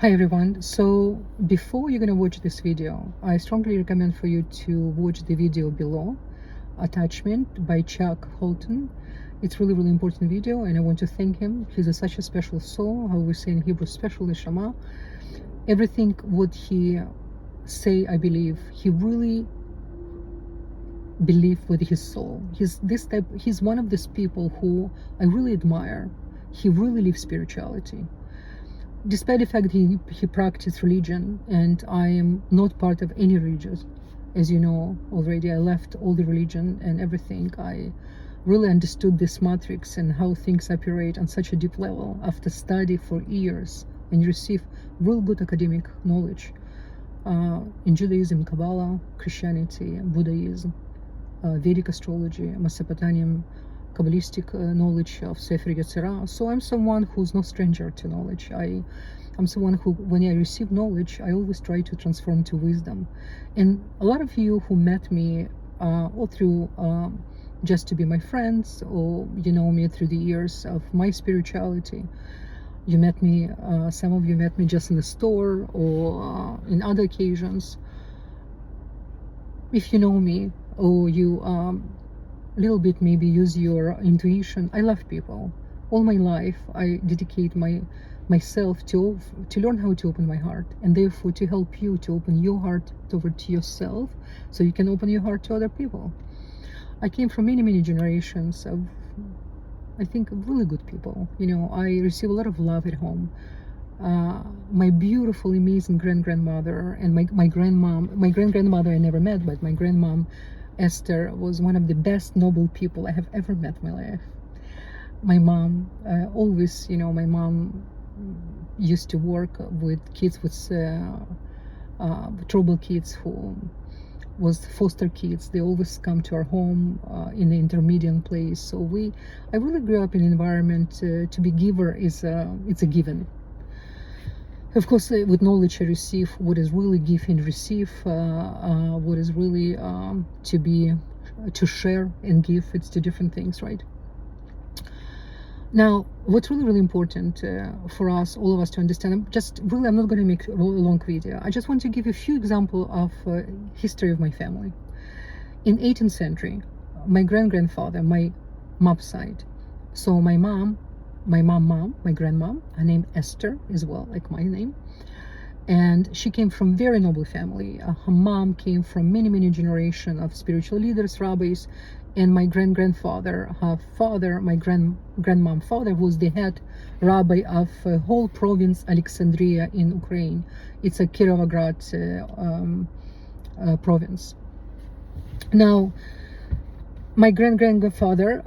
Hi everyone. So before you're gonna watch this video, I strongly recommend for you to watch the video below, Attachment by Chuck Holton. It's really important video, and I want to thank him. He's such a special soul, how we say in Hebrew, special neshama. Everything what he say, I believe, he really believe with his soul. He's one of these people who I really admire. He really lives spirituality. Despite the fact he practiced religion, and I am not part of any religion, as you know already, I left all the religion and everything. I really understood this matrix and how things operate on such a deep level after study for years and receive real good academic knowledge in Judaism, Kabbalah, Christianity, Buddhism, Vedic astrology, Mesopotamian Kabbalistic knowledge of Sefer Yetzirah. So I'm someone who's no stranger to knowledge. I'm someone who, when I receive knowledge, I always try to transform to wisdom. And a lot of you who met me all through just to be my friends, or you know me through the years of my spirituality. You met me, some of you met me just in the store or in other occasions. If you know me, or you little bit maybe use your intuition. I love people. All my life I dedicate myself to learn how to open my heart, and therefore to help you to open your heart toward yourself, so you can open your heart to other people. I came from many generations of, I think, really good people. You know, I receive a lot of love at home. My beautiful, amazing grandmother and my grandmom. My grandmother I never met, but my grandmom Esther was one of the best noble people I have ever met in my life. My mom, always, you know, my mom used to work with kids with troubled kids who was foster kids. They always come to our home in the intermediate place. So I really grew up in an environment to be giver it's a given. Of course, with knowledge I receive what is really give and receive, what is really to share and give. It's two different things, right? Now, what's really important for us, all of us, to understand, I'm not going to make a long video. I just want to give you a few examples of history of my family. In 18th century, my grandfather, my mom's side, so my grandmom, her name Esther as well, like my name, and she came from very noble family. Her mom came from many generations of spiritual leaders, rabbis, and my grandfather, her father, my grandmom father, was the head rabbi of a whole province Alexandria in Ukraine. It's a Kirovograd province. Now, my grandfather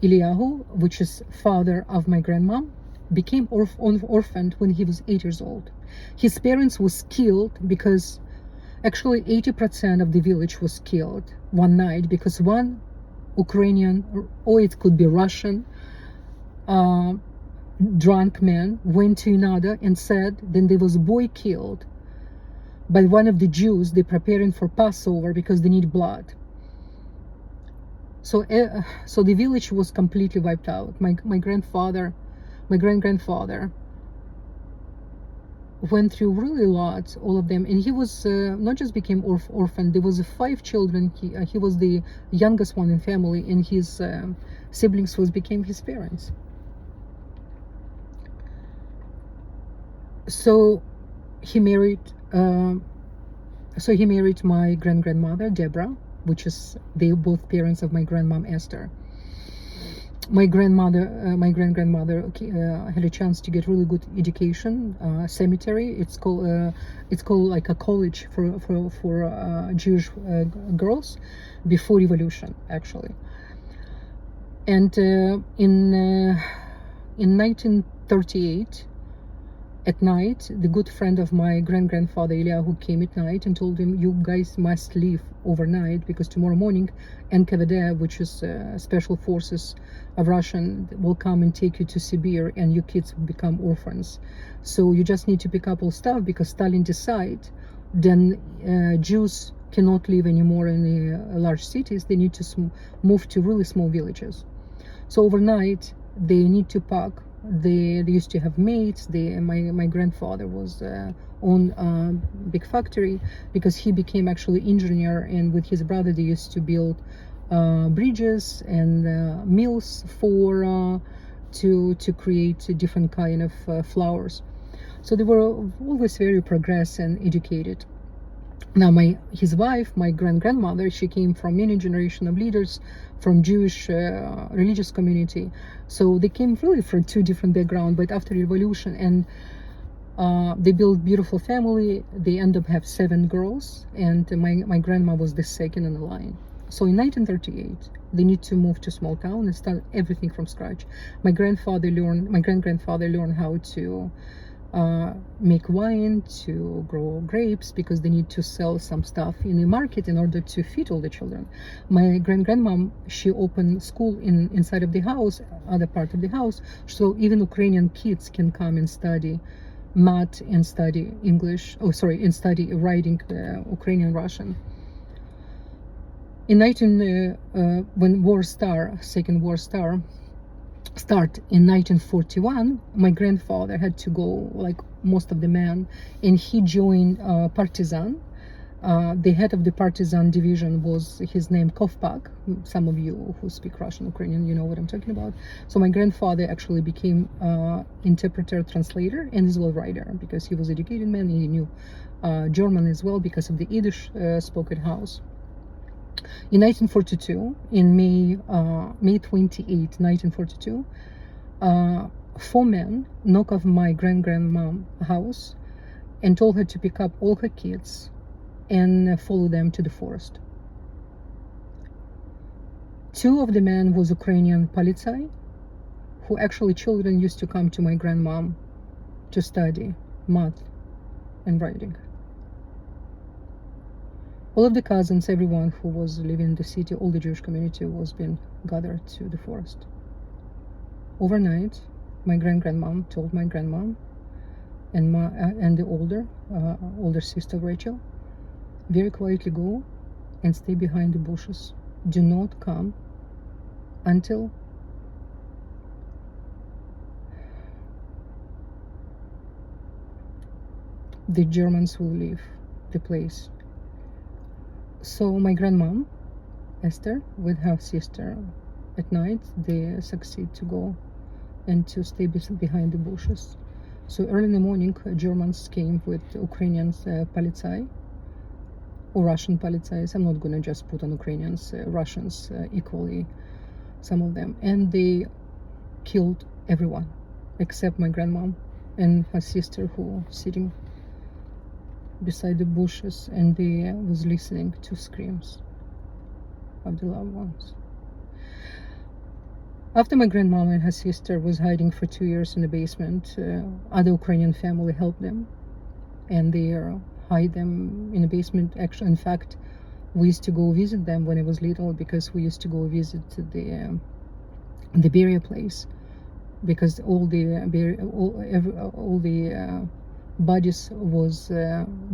Eliyahu, which is father of my grandmom, became orphaned when he was 8 years old. His parents was killed because actually 80% of the village was killed one night because one Ukrainian, or it could be Russian, drunk man went to another and said then there was a boy killed by one of the Jews. They're preparing for Passover because they need blood. So the village was completely wiped out. My grandfather, my grandfather went through really a lot, all of them, and he was not just became orphan. There was 5 children. He was the youngest one in family, and his siblings became his parents. So he married. So he married my grandmother Deborah, which is they both parents of my grandmom Esther. My grandmother, had a chance to get really good education. Cemetery. It's called like a college for Jewish girls before revolution, actually. And in 1938. At night, the good friend of my grandfather Eliyahu came at night and told him, you guys must leave overnight because tomorrow morning NKVD, which is special forces of Russian, will come and take you to Siberia and your kids will become orphans. So you just need to pick up all stuff because Stalin decided then Jews cannot live anymore in the large cities. They need to move to really small villages. So overnight they need to pack They used to have mates. My grandfather was on a big factory, because he became actually engineer, and with his brother they used to build bridges and mills for to create different kind of flowers. So they were always very progressive and educated. Now his wife, my grandmother, she came from many generation of leaders from Jewish religious community. So they came really from two different backgrounds. But after revolution, and they built beautiful family. They end up have 7 girls, and my grandma was the second in the line. So in 1938, they need to move to small town and start everything from scratch. My grand grandgrandfather learned how to make wine, to grow grapes, because they need to sell some stuff in the market in order to feed all the children. My grandmom, she opened school inside of the house, other part of the house, so even Ukrainian kids can come and study math and study English. Oh, sorry, and study writing Ukrainian, Russian. In when Second War start in 1941, my grandfather had to go, like most of the men, and he joined partisan. The head of the partisan division was his name Kovpak. Some of you who speak Russian, Ukrainian, you know what I'm talking about. So my grandfather actually became interpreter, translator, and as well writer, because he was educated man. He knew German as well because of the Yiddish spoken house. In 1942, in May 28, 1942, 4 men knocked off my grandmom's house and told her to pick up all her kids and follow them to the forest. 2 of the men was Ukrainian polizei, who actually children used to come to my grandmom to study math and writing. All of the cousins, everyone who was living in the city, all the Jewish community was being gathered to the forest. Overnight, my grandmom told my grandmom and the older sister Rachel, very quietly go and stay behind the bushes. Do not come until the Germans will leave the place. So my grandmom, Esther, with her sister, at night, they succeed to go and to stay behind the bushes. So early in the morning, Germans came with Ukrainians polizei, or Russian polizei. I'm not gonna just put on Ukrainians, Russians equally, some of them. And they killed everyone, except my grandmom and her sister, who sitting beside the bushes, and they was listening to screams of the loved ones. After my grandmom and her sister was hiding for 2 years in the basement, other Ukrainian family helped them, and they hide them in the basement. Actually, in fact, we used to go visit them when I was little, because we used to go visit the burial place, because all the bodies was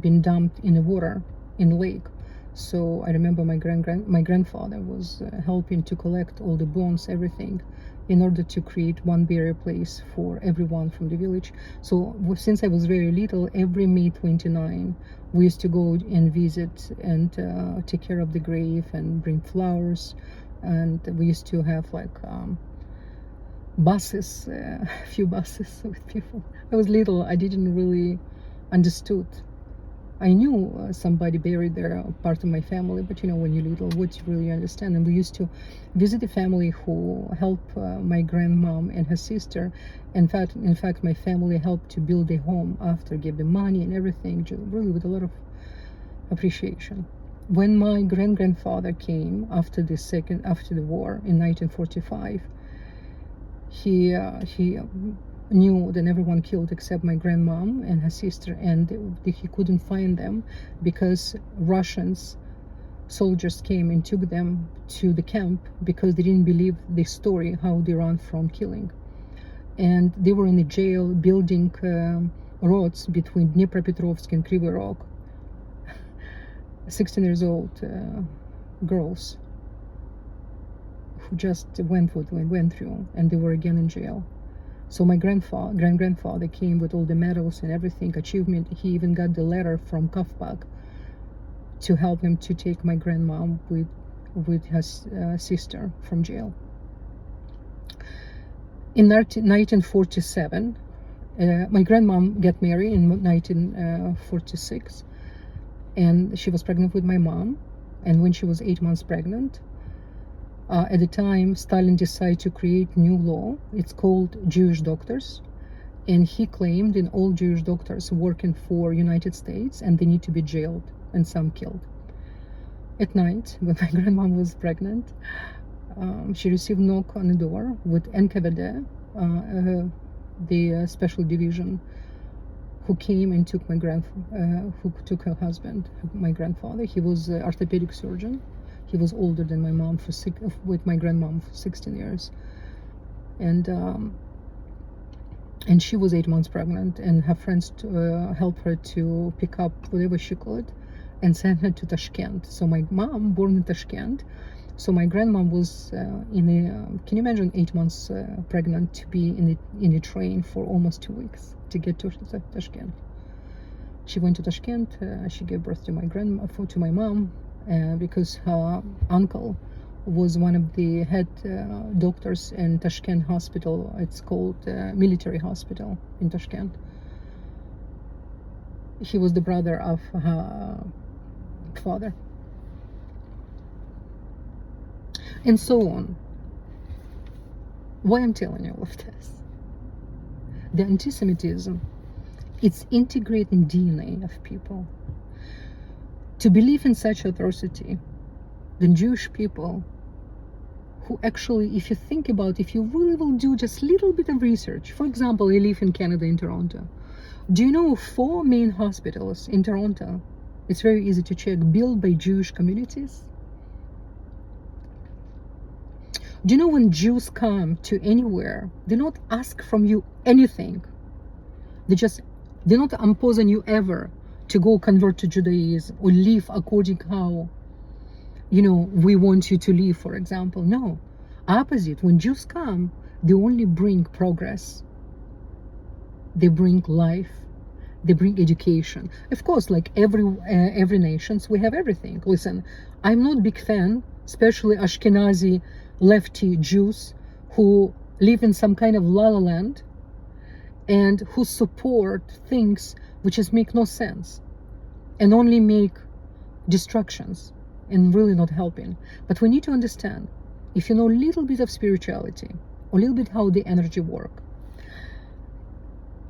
been dumped in the water in the lake. So I remember my grandfather was helping to collect all the bones, everything, in order to create one burial place for everyone from the village. So since I was very little, every May 29, we used to go and visit and take care of the grave and bring flowers. And we used to have like buses, a few buses with people. I was little, I didn't really understood. I knew somebody buried there, part of my family, but you know, when you're little, what you really understand. And we used to visit the family who helped my grandmom and her sister. In fact, my family helped to build a home after, gave them money and everything, really with a lot of appreciation. When my grandfather came after the war in 1945, he knew that everyone killed except my grandmom and her sister, and he couldn't find them because Russians soldiers came and took them to the camp, because they didn't believe the story how they ran from killing. And they were in the jail building roads between Dnipropetrovsk and Kryvyi Rog. 16 years old girls who just went through, and they were again in jail. So my grand-grandfather came with all the medals and everything, achievement. He even got the letter from Kafpak to help him to take my grandmom with his sister from jail. In 1947, my grandmom got married in 1946, and she was pregnant with my mom. And when she was 8 months pregnant, at the time, Stalin decided to create new law. It's called Jewish doctors. And he claimed in all Jewish doctors working for United States, and they need to be jailed and some killed. At night, when my grandma was pregnant, she received a knock on the door with NKVD, the special division, who came and took who took her husband, my grandfather. He was an orthopedic surgeon. He was older than my mom with my grandmom for 16 years, and she was 8 months pregnant, and her friends helped her to pick up whatever she could and sent her to Tashkent. So my mom born in Tashkent. So my grandmom was can you imagine 8 months pregnant to be in a train for almost 2 weeks to get to Tashkent. She went to Tashkent. She gave birth to my mom, because her uncle was one of the head doctors in Tashkent hospital. It's called military hospital in Tashkent. He was the brother of her father, and so on. Why I'm telling you all of this? The anti-Semitism, it's integrating DNA of people. To believe in such atrocity, the Jewish people, who actually, if you think about, if you really will do just a little bit of research, for example, I live in Canada, in Toronto. Do you know 4 main hospitals in Toronto? It's very easy to check, built by Jewish communities. Do you know when Jews come to anywhere, they don't ask from you anything. They not impose on you ever to go convert to Judaism or live according how, we want you to live, for example. No, opposite. When Jews come, they only bring progress. They bring life. They bring education. Of course, like every nations, we have everything. Listen, I'm not a big fan, especially Ashkenazi lefty Jews who live in some kind of la-la land and who support things which just make no sense and only make destructions and really not helping. But we need to understand, if you know a little bit of spirituality, or a little bit how the energy work.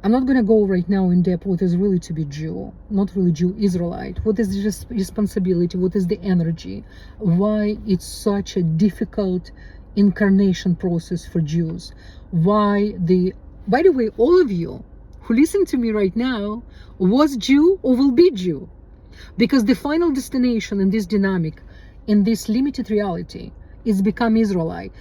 I'm not going to go right now in depth what is really to be Jew, not really Jew, Israelite. What is the responsibility? What is the energy? Why it's such a difficult incarnation process for Jews? By the way, all of you who listen to me right now was Jew or will be Jew. Because the final destination in this dynamic, in this limited reality, is become Israelite.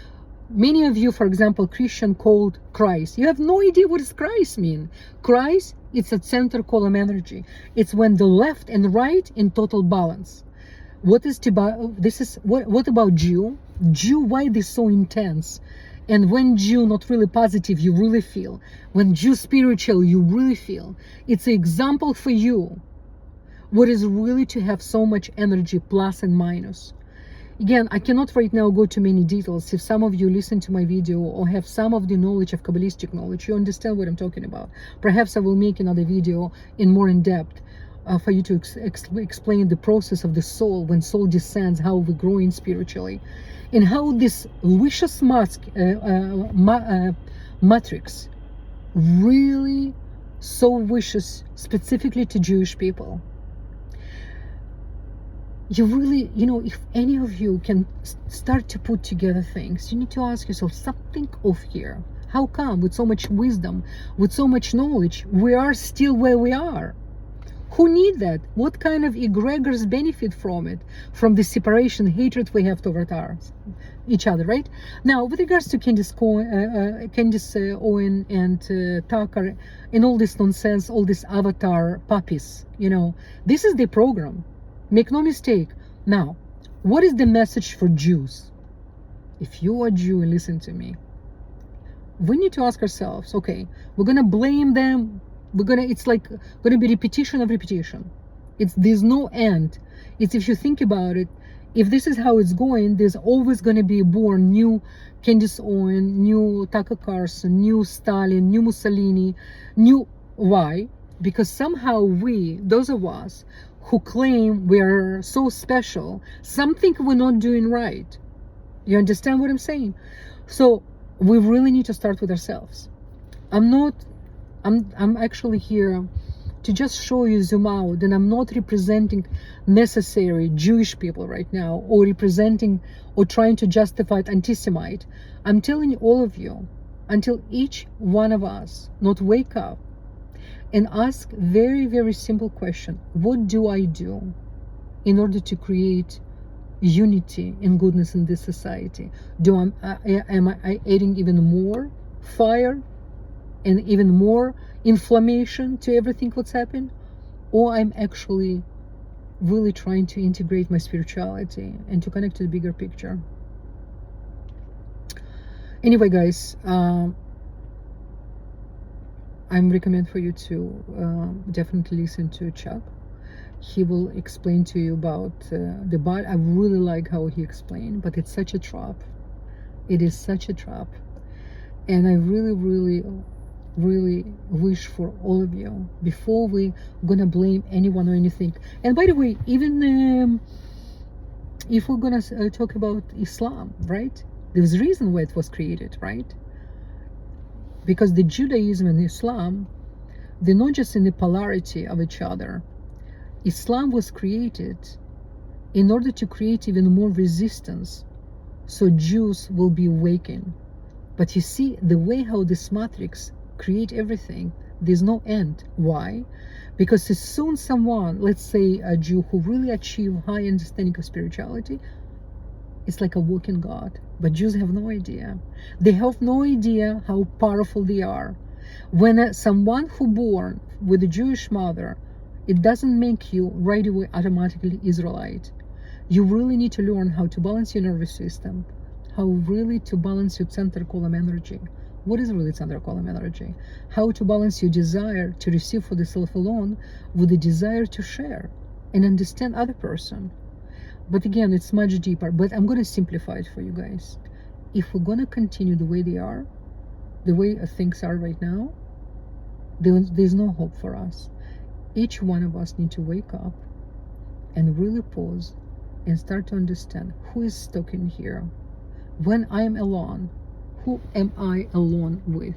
Many of you, for example, Christian called Christ. You have no idea what does Christ mean. Christ, it's a center column energy. It's when the left and right in total balance. What about Jew? Jew, why this so intense? And when Jew not really positive, you really feel. When Jew spiritual, you really feel. It's an example for you. What is really to have so much energy, plus and minus. Again, I cannot right now go to many details. If some of you listen to my video or have some of the knowledge of Kabbalistic knowledge, you understand what I'm talking about. Perhaps I will make another video more in depth for you to explain the process of the soul, when soul descends, how we grow in spiritually, and how this vicious matrix really so vicious, specifically to Jewish people. You really, if any of you can start to put together things, you need to ask yourself, something off here. How come with so much wisdom, with so much knowledge, we are still where we are? Who need that? What kind of egregors benefit from it? From the separation, hatred we have toward each other, right? Now, with regards to Candace Owen and Tucker and all this nonsense, all this avatar puppies, this is the program. Make no mistake. Now, what is the message for Jews? If you are Jew and listen to me, we need to ask ourselves, okay, we're gonna blame them, it's like gonna be repetition of repetition. There's no end. It's, if you think about it, if this is how it's going, there's always gonna be born new Candace Owen, new Tucker Carlson, new Stalin, new Mussolini, new. Why? Because somehow we, those of us who claim we're so special, something we're not doing right. You understand what I'm saying? So we really need to start with ourselves. I'm actually here to just show you, zoom out, and I'm not representing necessary Jewish people right now, or representing or trying to justify anti-Semite. I'm telling all of you, until each one of us not wake up and ask very, very simple question: what do I do in order to create unity and goodness in this society? Am I adding even more fire and even more inflammation to everything what's happened, or I'm actually really trying to integrate my spirituality and to connect to the bigger picture? Anyway, guys, I'm recommend for you to definitely listen to Chuck. He will explain to you about the body. I really like how he explained, but it's such a trap. It is such a trap. And I really, really, really wish for all of you, before we gonna blame anyone or anything. And by the way, even if we're gonna talk about Islam, right? There's a reason why it was created, right? Because the Judaism and Islam, they're not just in the polarity of each other. Islam was created in order to create even more resistance, so Jews will be awakened. But you see, the way how this matrix create everything, there's no end. Why? Because as soon someone, let's say a Jew who really achieve high understanding of spirituality, it's like a walking God. But Jews have no idea. They have no idea how powerful they are. When someone who born with a Jewish mother, it doesn't make you right away automatically Israelite. You really need to learn how to balance your nervous system, how really to balance your center column energy. What is really center column energy? How to balance your desire to receive for the self alone with the desire to share and understand other person. But again, it's much deeper, but I'm going to simplify it for you guys. If we're going to continue the way they are, the way things are right now, there's no hope for us. Each one of us need to wake up and really pause and start to understand who is stuck in here. When I am alone, who am I alone with?